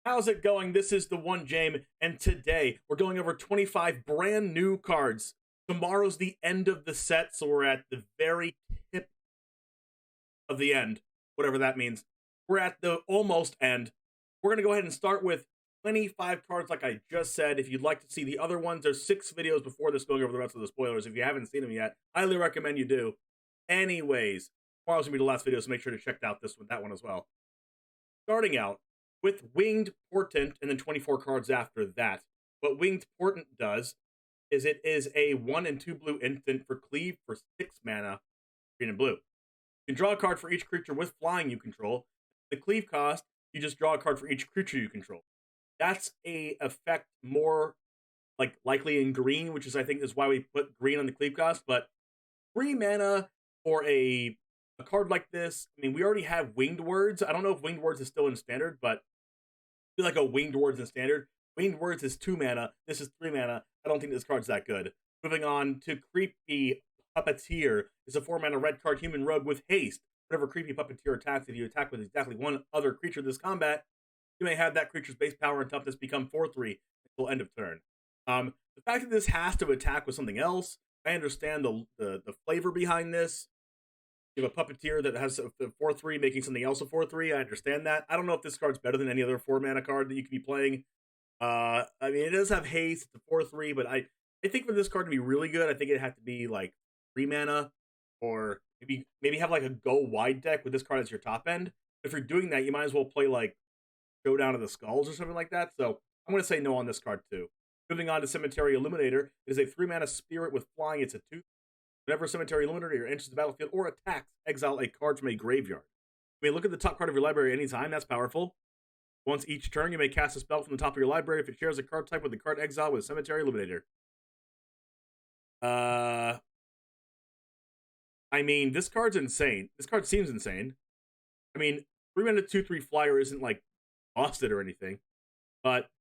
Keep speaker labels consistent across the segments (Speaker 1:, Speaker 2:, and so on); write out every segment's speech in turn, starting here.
Speaker 1: How's it going? This is TheOneJame, and today we're going over 25 brand new cards. Tomorrow's the end of the set, so we're at the very tip of the end, whatever that means. We're at the almost end. We're going to go ahead and start with 25 cards like I just said. If you'd like to see the other ones, there's 6 videos before this going over the rest of the spoilers. If you haven't seen them yet, highly recommend you do. Anyways, tomorrow's going to be the last video, so make sure to check out that one as well. Starting out with Winged Portent, and then 24 cards after that. What Winged Portent does is it is a 1 and 2 blue instant for cleave for 6 mana, green and blue. You can draw a card for each creature with flying you control. The cleave cost, you just draw a card for each creature you control. That's a effect more likely in green, which is I think is why we put green on the cleave cost. But 3 mana for a card like this. I mean, we already have Winged Words. I don't know if Winged Words is still in standard, but I feel like a Winged Words in standard. Winged Words is 2 mana. This is 3 mana. I don't think this card's that good. Moving on to Creepy Puppeteer. It's a 4 mana red card human rogue with haste. Whenever Creepy Puppeteer attacks, if you attack with exactly one other creature this combat, you may have that creature's base power and toughness become 4/3 until end of turn. The fact that this has to attack with something else, I understand the flavor behind this. You have a Puppeteer that has a 4/3 making something else a 4/3. I understand that. I don't know if this card's better than any other 4 mana card that you could be playing. I mean, it does have haste, it's a 4/3, but I think for this card to be really good, I think it'd have to be like 3 mana, or maybe have like a go wide deck with this card as your top end. If you're doing that, you might as well play like Showdown of the Skulls or something like that. So I'm going to say no on this card too. Moving on to Cemetery Eliminator. It is a 3 mana spirit with flying. It's a 2. Whenever Cemetery Eliminator enters the battlefield or attacks, exile a card from a graveyard. You may look at the top card of your library anytime. That's powerful. Once each turn, you may cast a spell from the top of your library if it shares a card type with the card exile with Cemetery Eliminator. I mean, this card's insane. This card seems insane. I mean, 3 mana 2/3 flyer isn't like busted or anything, but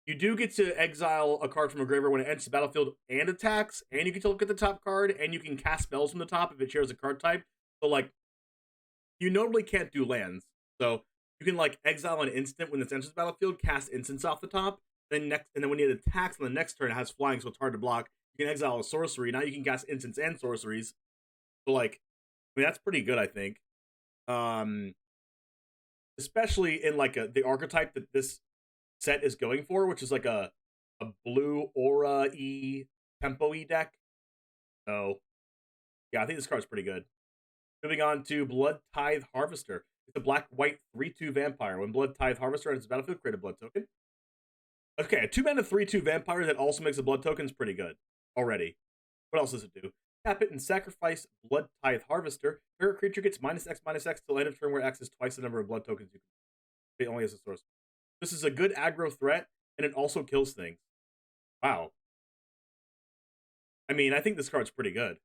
Speaker 1: you do get to exile a card from a graveyard when it enters the battlefield and attacks, and you get to look at the top card, and you can cast spells from the top if it shares a card type. So, like, you normally can't do lands. So, you can, like, exile an instant when it enters the battlefield, cast instants off the top, and then when it attacks on the next turn, it has flying, so it's hard to block. You can exile a sorcery. Now you can cast instants and sorceries. So, like, I mean, that's pretty good, I think. Especially in, like, the archetype that this set is going for, which is like a blue aura-y, tempo-y deck. So, yeah, I think this card's pretty good. Moving on to Blood Tithe Harvester. It's a black-white 3/2 vampire. When Blood Tithe Harvester enters the battlefield, create a blood token. Okay, a 2 mana 3/2 vampire that also makes a blood token is pretty good already. What else does it do? Tap it and sacrifice Blood Tithe Harvester. Your creature gets -X/-X till end of turn, where X is twice the number of blood tokens you can. It only has a source. This is a good aggro threat, and it also kills things. Wow. I mean, I think this card's pretty good.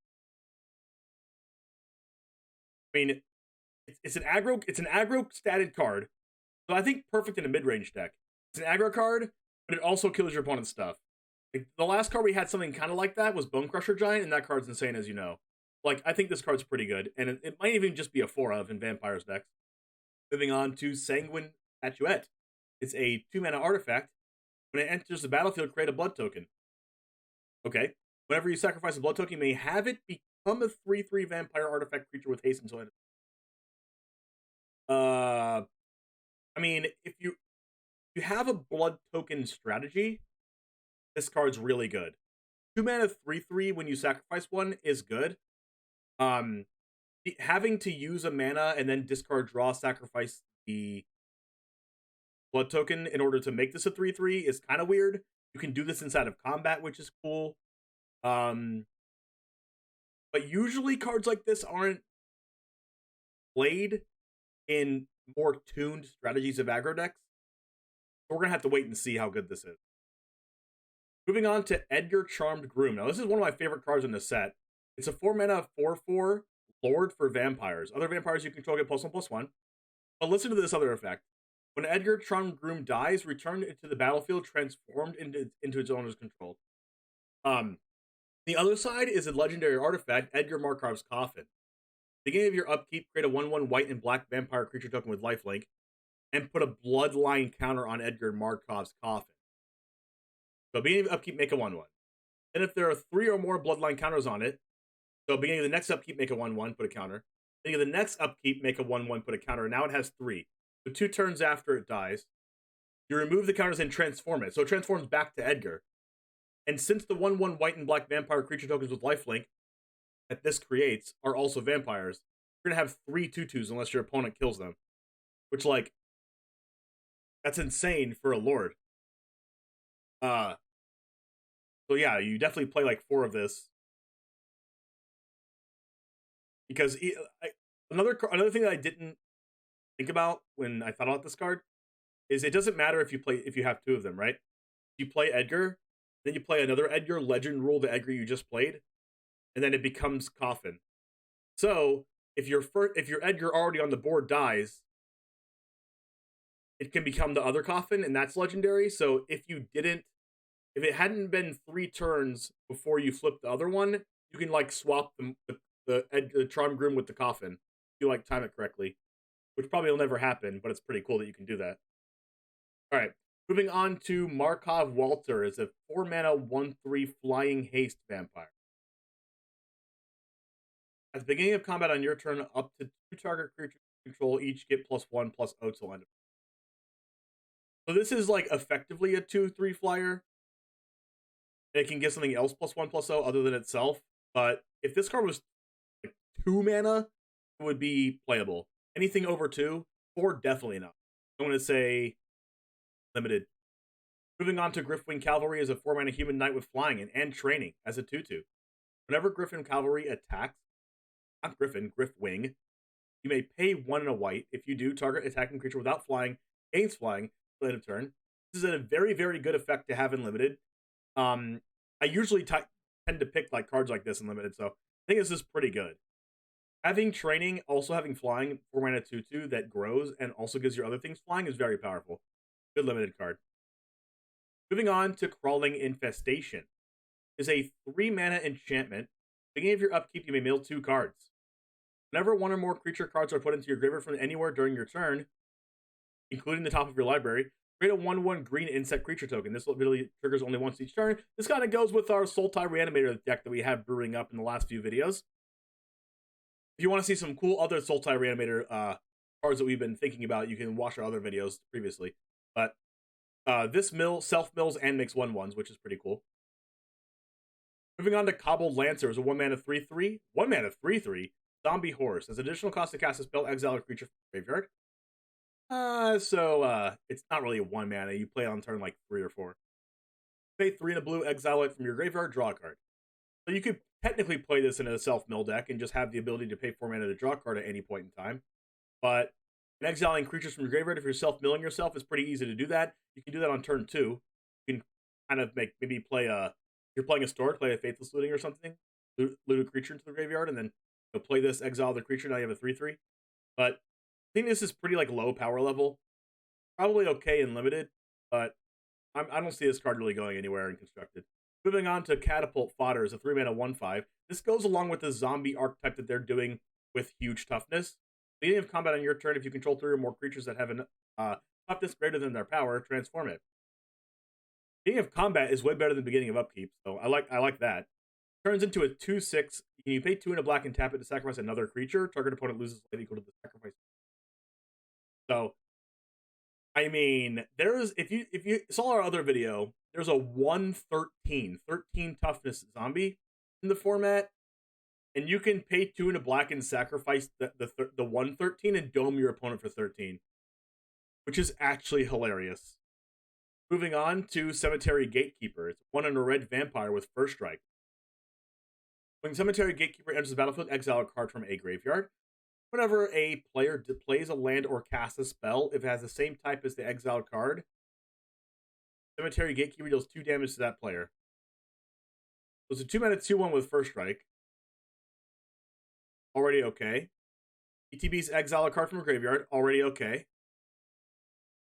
Speaker 1: I mean, it's an aggro statted card, so I think perfect in a mid-range deck. It's an aggro card, but it also kills your opponent's stuff. Like, the last card we had something kind of like that was Bone Crusher Giant, and that card's insane, as you know. Like, I think this card's pretty good, and it might even just be a 4-of in Vampires decks. Moving on to Sanguine Pachuette. It's a 2 mana artifact. When it enters the battlefield, create a blood token. Okay. Whenever you sacrifice a blood token, you may have it become a 3/3 vampire artifact creature with haste until end. I mean, if you have a blood token strategy, this card's really good. 2 mana 3/3 when you sacrifice one is good. Having to use a mana and then discard, draw, sacrifice the blood token in order to make this a 3/3 is kind of weird. You can do this inside of combat, which is cool. But usually cards like this aren't played in more tuned strategies of aggro decks. So we're going to have to wait and see how good this is. Moving on to Edgar Charmed Groom. Now, this is one of my favorite cards in the set. It's a 4 mana 4/4 Lord for vampires. Other vampires you control get +1/+1. But listen to this other effect. When Edgar Charmed Groom dies, return it to the battlefield transformed into its owner's control. The other side is a legendary artifact, Edgar Markov's Coffin. At the beginning of your upkeep, create a 1/1 white and black vampire creature token with lifelink. and put a bloodline counter on Edgar Markov's Coffin. So beginning of upkeep, make a 1/1. Then if there are 3 or more bloodline counters on it, so beginning of the next upkeep, make a 1/1, put a counter. Beginning of the next upkeep, make a 1/1, put a counter. And now it has 3. So 2 turns after it dies, you remove the counters and transform it. So it transforms back to Edgar. And since the 1/1 white and black vampire creature tokens with lifelink that this creates are also vampires, you're going to have 3 2/2s unless your opponent kills them. Which, like, that's insane for a lord. So yeah, you definitely play like 4 of this. Because another thing that I didn't think about when I thought about this card is it doesn't matter if you have 2 of them, right? You play Edgar, then you play another Edgar, legend rule the Edgar you just played, and then it becomes Coffin. So if your Edgar already on the board dies, it can become the other Coffin, and that's legendary. So if it hadn't been 3 turns before you flip the other one, you can like swap the Charm Groom with the Coffin if you like time it correctly, which probably will never happen, but it's pretty cool that you can do that. All right, moving on to Markov Walter is a 4-mana 1/3 flying haste vampire. At the beginning of combat on your turn, up to 2 target creatures you control each get +1/+0 till end of. So this is like effectively a 2/3 flyer. It can get something else +1/+0 other than itself. But if this card was like 2 mana, it would be playable. Anything over 2, 4 definitely not. I'm going to say limited. Moving on to Griffin Cavalry is a 4-mana human knight with flying and training as a 2/2. Whenever Griffin Cavalry attacks, not Griffin, Griffwing, you may pay 1 and a white. If you do, target attacking creature without flying gains flying till end of turn. This is a very, very good effect to have in limited. I usually tend to pick like cards like this in limited, so I think this is pretty good. Having training, also having flying, 4-mana 2/2 that grows and also gives your other things flying is very powerful. Good limited card. Moving on to Crawling Infestation. Is a 3-mana enchantment. Beginning of your upkeep, you may mill 2 cards. Whenever 1 or more creature cards are put into your graveyard from anywhere during your turn, including the top of your library, create a 1/1 green insect creature token. This ability triggers only once each turn. This kind of goes with our Sultai Reanimator deck that we have brewing up in the last few videos. If you want to see some cool other Sultai Reanimator cards that we've been thinking about, you can watch our other videos previously. But this self-mills and makes 1/1s, which is pretty cool. Moving on to Cobbled Lancer is a 1-mana 3/3. 1-mana 3/3 zombie horse. As additional cost to cast a spell, exile a creature from the graveyard. So it's not really a 1-mana. You play on turn like 3 or 4. Pay 3 and a blue, exile it from your graveyard, draw a card. So you could technically play this in a self-mill deck and just have the ability to pay 4 mana to draw a card at any point in time. But in exiling creatures from your graveyard, if you're self-milling yourself, it's pretty easy to do that. You can do that on turn 2. You can kind of maybe play if you're playing a Stork, play a Faithless Looting or something, loot a creature into the graveyard, and then play this, exile the creature, now you have a 3/3. But I think this is pretty like low power level. Probably okay in limited, but I don't see this card really going anywhere in constructed. Moving on to Catapult Fodder is a 3-mana 1/5. This goes along with the zombie archetype that they're doing with huge toughness. Beginning of combat on your turn, if you control 3 or more creatures that have a toughness greater than their power, transform it. Beginning of combat is way better than beginning of upkeep, so I like that. Turns into a 2/6. You pay 2 and a black and tap it to sacrifice another creature. Target opponent loses life equal to the sacrifice. So, I mean, if you saw our other video, there's a 1/13 toughness zombie in the format, and you can pay 2 and a black and sacrifice the 1/13 and dome your opponent for 13, which is actually hilarious. Moving on to Cemetery Gatekeeper. It's 1 and a red vampire with first strike. When Cemetery Gatekeeper enters the battlefield, exile a card from a graveyard. Whenever a player plays a land or casts a spell, if it has the same type as the exiled card, Cemetery Gatekeeper deals 2 damage to that player. So it's a 2-mana 2/1 with first strike. Already okay. ETB's exile a card from a graveyard. Already okay.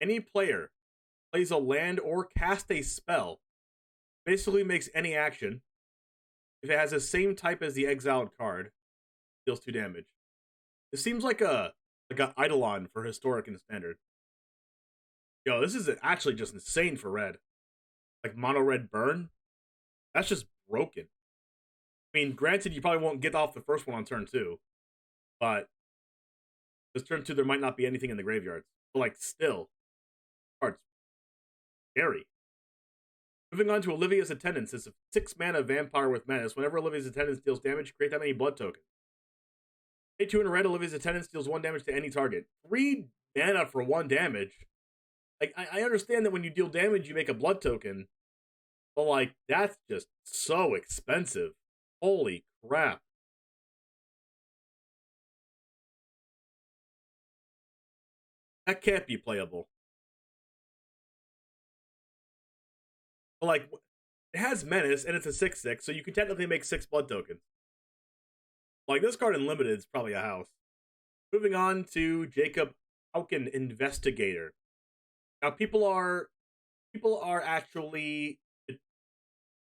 Speaker 1: Any player plays a land or cast a spell, basically makes any action. If it has the same type as the exiled card, deals 2 damage. It seems like a Eidolon for Historic and Standard. Yo, this is actually just insane for red. Like mono red burn. That's just broken. I mean, granted, you probably won't get off the first one on turn 2, but this turn 2 there might not be anything in the graveyard. But like, still, cards scary. Moving on to Olivias Attendants. It's a 6 mana vampire with menace. Whenever Olivias Attendants deals damage, create that many blood tokens. Pay 2 in a red, Olivias Attendants deals 1 damage to any target. 3 mana for 1 damage. Like, I understand that when you deal damage, you make a blood token. But, like, that's just so expensive. Holy crap. That can't be playable. But, like, it has menace, and it's a 6/6, so you can technically make 6 blood tokens. Like, this card in limited is probably a house. Moving on to Jacob Hoogland, Investigator. Now, people are actually, I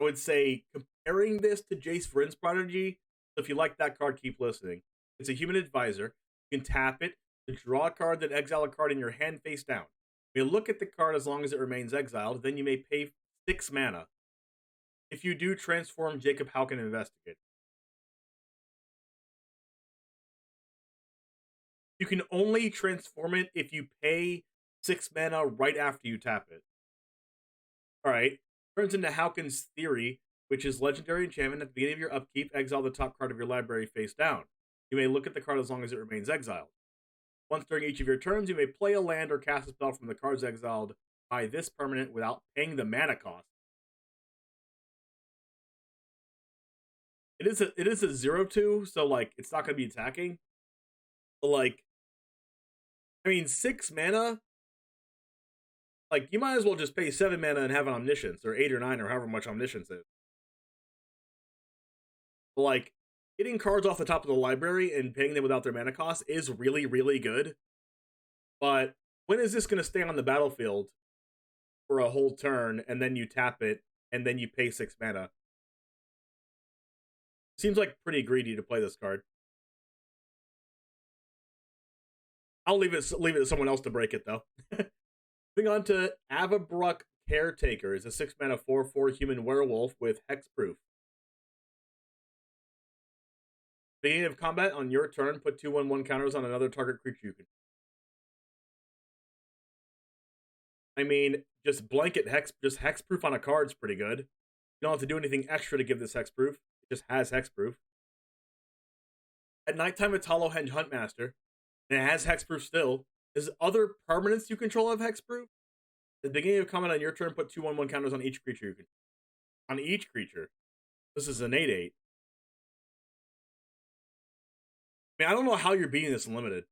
Speaker 1: would say, comparing this to Jace Vryn's Prodigy. So if you like that card, keep listening. It's a human advisor. You can tap it to draw a card, then exile a card in your hand face down. You may look at the card as long as it remains exiled. Then you may pay 6 mana. If you do, transform Jacob Hoogland, Investigator. You can only transform it if you pay 6 mana right after you tap it. Alright. Turns into Hoogland's Theory, which is legendary enchantment. At the beginning of your upkeep, exile the top card of your library face down. You may look at the card as long as it remains exiled. Once during each of your turns, you may play a land or cast a spell from the cards exiled by this permanent without paying the mana cost. It is a 0/2, so like it's not going to be attacking. But like, I mean, 6 mana. Like, you might as well just pay 7 mana and have an Omniscience, or 8 or 9, or however much Omniscience is. But like, getting cards off the top of the library and paying them without their mana cost is really, really good. But when is this going to stay on the battlefield for a whole turn, and then you tap it, and then you pay 6 mana? Seems like pretty greedy to play this card. I'll leave it to someone else to break it, though. Moving on to Abba Brook Caretaker. Is a 6 mana 4/4 human werewolf with hexproof. Beginning of combat, on your turn, put 2/1/1 counters on another target creature you can. I mean, just blanket hexproof on a card's pretty good. You don't have to do anything extra to give this hexproof. It just has hexproof. At nighttime, it's Hollowhenge Huntmaster, and it has hexproof still. There's other permanents you control have hexproof. At the beginning of combat on your turn, put 2/1/1 counters on each creature you can. On each creature. This is an 8/8. I mean, I don't know how you're beating this in limited.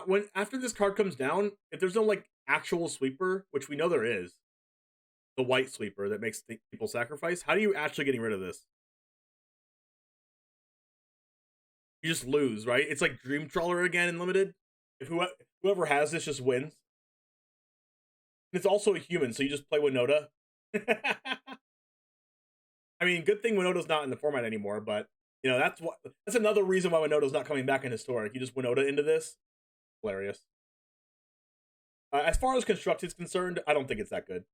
Speaker 1: When after this card comes down, if there's no like actual sweeper, which we know there is, the white sweeper that makes people sacrifice, how are you actually getting rid of this? You just lose, right? It's like Dream Trawler again in limited. If whoever has this just wins. And it's also a human, so you just play Winota. I mean, good thing Winota's not in the format anymore, but you know that's another reason why Winota's not coming back in Historic. You just Winota into this. Hilarious. As far as Construct is concerned, I don't think it's that good.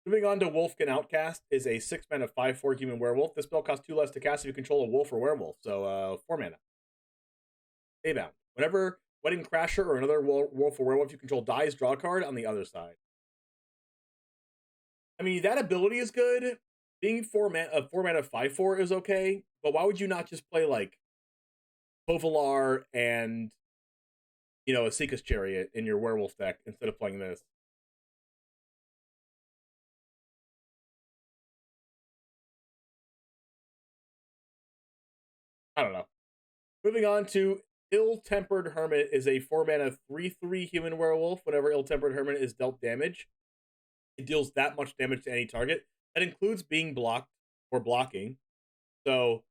Speaker 1: Moving on to Wolfgang Outcast is a 6 mana 5/4 human werewolf. This spell costs 2 less to cast if you control a wolf or werewolf, so 4 mana. Daybound. Whenever Wedding Crasher or another wolf or werewolf you control dies, draw a card on the other side. I mean, that ability is good. Being 4 mana 5/4 is okay, but why would you not just play like Kovalar and, you know, a Seeka's Chariot in your werewolf deck instead of playing this? I don't know. Moving on to Ill-Tempered Hermit is a 4 mana 3/3 human werewolf. Whenever Ill-Tempered Hermit is dealt damage, it deals that much damage to any target. That includes being blocked or blocking. So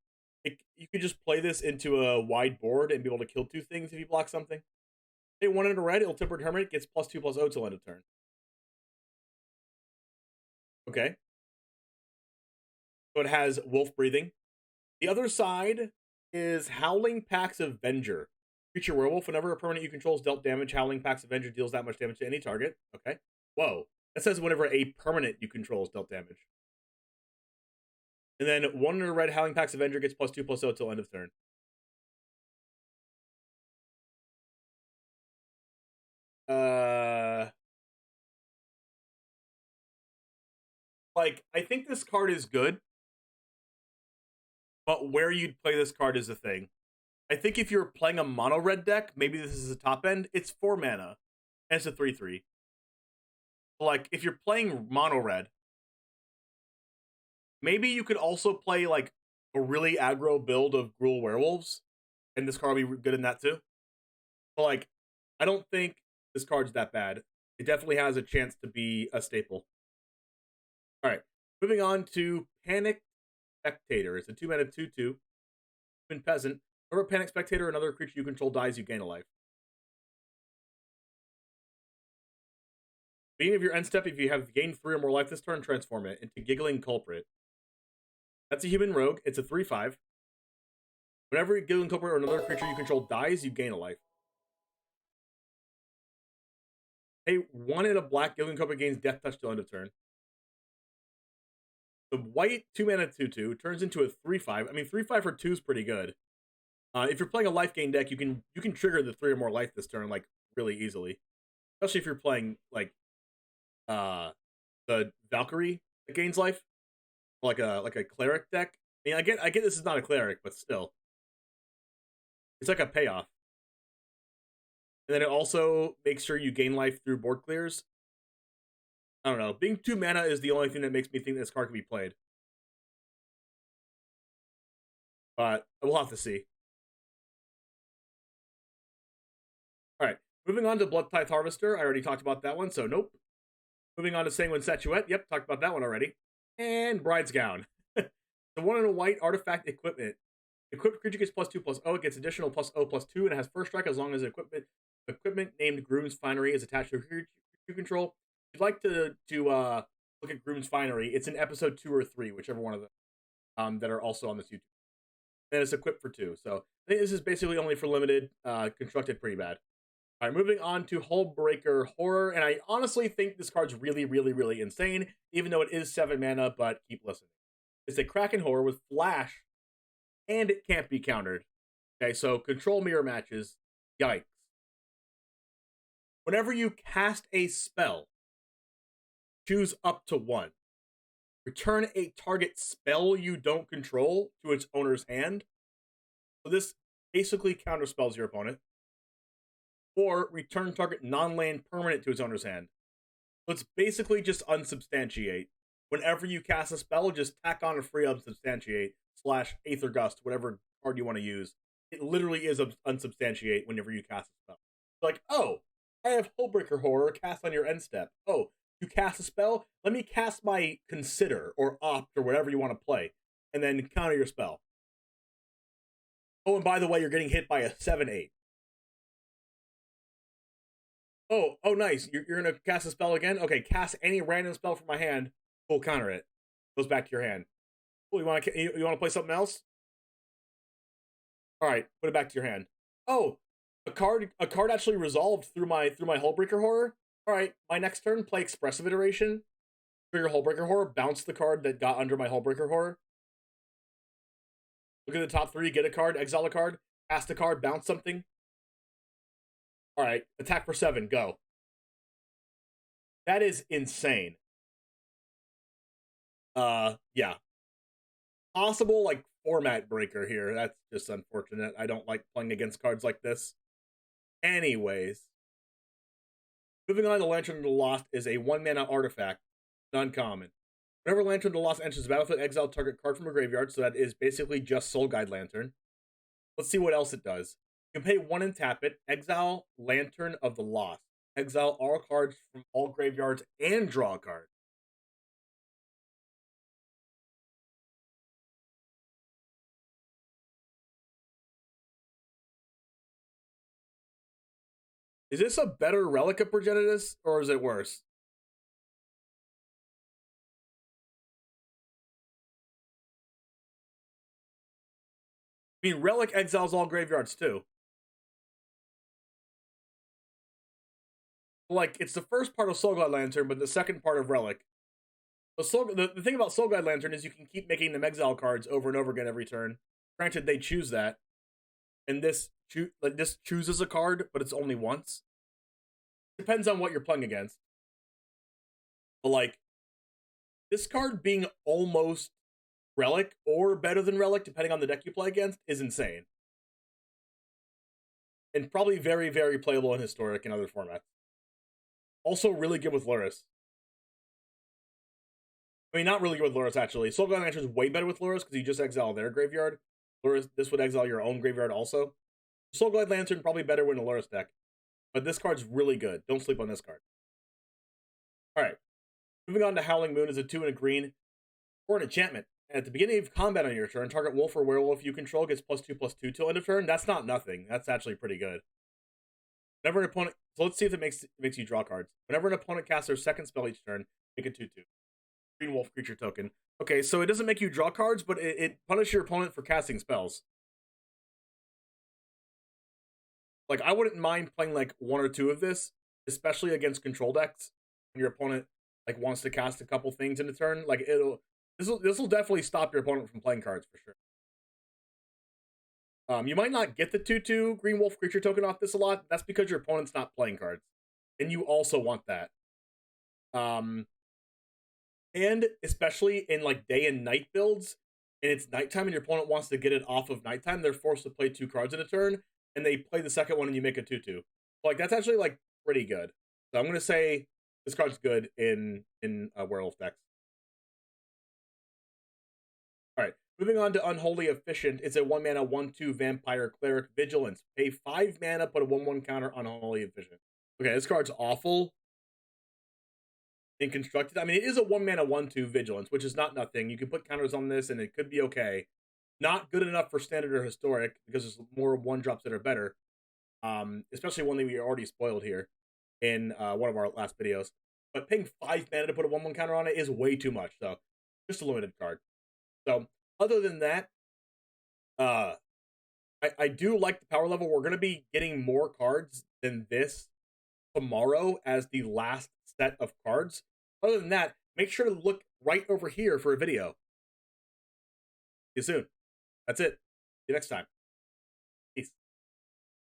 Speaker 1: you could just play this into a wide board and be able to kill 2 things if you block something. Hey, 1 in a red, Ill-Tempered Hermit gets +2/+0 till end of turn. Okay. So it has wolf breathing. The other side is Howling Pax Avenger. Creature werewolf. Whenever a permanent you control is dealt damage, Howling Pax Avenger deals that much damage to any target. Okay. Whoa. That says whenever a permanent you control is dealt damage. And then 1 in a red Howling Pax Avenger gets +2/+0 till end of turn. Like, I think this card is good, but where you'd play this card is the thing. I think if you're playing a mono red deck, maybe this is the top end. It's 4 mana, and it's a 3/3. Like, if you're playing mono red, maybe you could also play like a really aggro build of Gruul Werewolves, and this card will be good in that too. But like, I don't think this card's that bad. It definitely has a chance to be a staple. All right, moving on to Panic Spectator. It's a 2-mana 2/2. Peasant. Whenever Panic Spectator, another creature you control dies, you gain a life. Beginning of your end step, if you have gained 3 or more life this turn, transform it into Giggling Culprit. That's a human rogue. It's a 3/5. Whenever a Giggling Culprit or another creature you control dies, you gain a life. Hey, 1 in a black Giggling Culprit gains Death Touch till end of turn. The white 2-mana 2/2 turns into a 3/5. I mean, 3/5 for 2 is pretty good. If you're playing a life gain deck, you can trigger the 3 or more life this turn like really easily, especially if you're playing like the Valkyrie that gains life, like a cleric deck. I mean, I get this is not a cleric, but still, it's like a payoff. And then it also makes sure you gain life through board clears. I don't know. Being 2 mana is the only thing that makes me think this card can be played. But we'll have to see. Alright, moving on to Blood Tithe Harvester. I already talked about that one, so nope. Moving on to Sanguine Pachuette. Yep, talked about that one already. And Bridesgown. The 1 in a white artifact equipment. Equipped creature gets +2/+0. It gets additional +0/+2 and it has first strike as long as equipment named Groom's Finery is attached to a creature you control. If you'd like to look at Groom's Finery, it's in episode 2 or 3, whichever one of them that are also on this YouTube. And it's equipped for 2. So I think this is basically only for limited, constructed pretty bad. All right, moving on to Holebreaker Horror, and I honestly think this card's really, really, really insane, even though it is 7 mana, but keep listening. It's a Kraken Horror with Flash, and it can't be countered. Okay, so control mirror matches. Yikes. Whenever you cast a spell, choose up to 1. Return a target spell you don't control to its owner's hand. So this basically counterspells your opponent. Or return target non-land permanent to its owner's hand. So it's basically just unsubstantiate. Whenever you cast a spell, just tack on a free unsubstantiate / Aether Gust, whatever card you want to use. It literally is unsubstantiate whenever you cast a spell. It's like, oh, I have Holebreaker Horror cast on your end step. Oh, you cast a spell? Let me cast my Consider or Opt or whatever you want to play, and then counter your spell. Oh, and by the way, you're getting hit by a 7/8. Oh, nice. You're going to cast a spell again? Okay, cast any random spell from my hand. We'll counter it. Goes back to your hand. Cool, you want to play something else? All right, put it back to your hand. Oh, a card actually resolved through my Holebreaker Horror. All right, my next turn, play Expressive Iteration. Trigger Holebreaker Horror, bounce the card that got under my Holebreaker Horror. Look at the top 3, get a card, exile a card, cast a card, bounce something. All right, attack for 7, go. That is insane. Yeah. Possible, like, format breaker here. That's just unfortunate. I don't like playing against cards like this. Anyways. Moving on to Lantern of the Lost is a 1-mana artifact. Uncommon. Whenever Lantern of the Lost enters the battlefield, exile target card from a graveyard, so that is basically just Soul Guide Lantern. Let's see what else it does. You can pay 1 and tap it, exile Lantern of the Lost. Exile all cards from all graveyards and draw a card. Is this a better Relic of Progenitus, or is it worse? I mean, Relic exiles all graveyards too. Like, it's the first part of Soul God Lantern, but the second part of Relic. The thing about Soul God Lantern is you can keep making them exile cards over and over again every turn. Granted, they choose that. And this chooses a card, but it's only once. Depends on what you're playing against. But, like, this card being almost Relic, or better than Relic, depending on the deck you play against, is insane. And probably very, very playable in Historic and other formats. Also really good with Luris. I mean, not really good with Luris, actually. Soul God Lantern is way better with Luris, because you just exile their graveyard. Luris, this would exile your own graveyard also. Soul God Lantern, probably better in a Luris deck. But this card's really good. Don't sleep on this card. Alright. Moving on to Howling Moon is a 2 and a green for an enchantment. At the beginning of combat on your turn, target wolf or werewolf you control gets +2/+2 till end of turn. That's not nothing. That's actually pretty good. Whenever an opponent... So let's see if it makes you draw cards. Whenever an opponent casts their second spell each turn, make a 2/2. Green wolf creature token. Okay, so it doesn't make you draw cards, but it punishes your opponent for casting spells. Like, I wouldn't mind playing, like, 1 or 2 of this, especially against control decks, when your opponent, like, wants to cast a couple things in a turn. Like, this will definitely stop your opponent from playing cards, for sure. You might not get the 2/2 Green Wolf creature token off this a lot. That's because your opponent's not playing cards. And you also want that. And especially in, like, day and night builds, and it's nighttime and your opponent wants to get it off of nighttime, they're forced to play 2 cards in a turn, and they play the second one and you make a 2/2. So, like, that's actually, like, pretty good. So I'm going to say this card's good in werewolf decks. Alright, moving on to Unholy Efficient. It's a 1 mana 1/2 vampire cleric vigilance. Pay 5 mana, put a 1/1 counter on Unholy Efficient. Okay, this card's awful in constructed. I mean, it is a 1 mana 1/2 vigilance, which is not nothing. You can put counters on this and it could be okay. Not good enough for standard or historic, because there's more 1-drops that are better. Especially one that we already spoiled here in one of our last videos. But paying 5 mana to put a 1/1 counter on it is way too much. So, just a limited card. So, other than that, I do like the power level. We're going to be getting more cards than this tomorrow as the last set of cards. Other than that, make sure to look right over here for a video. See you soon. That's it. See you next time.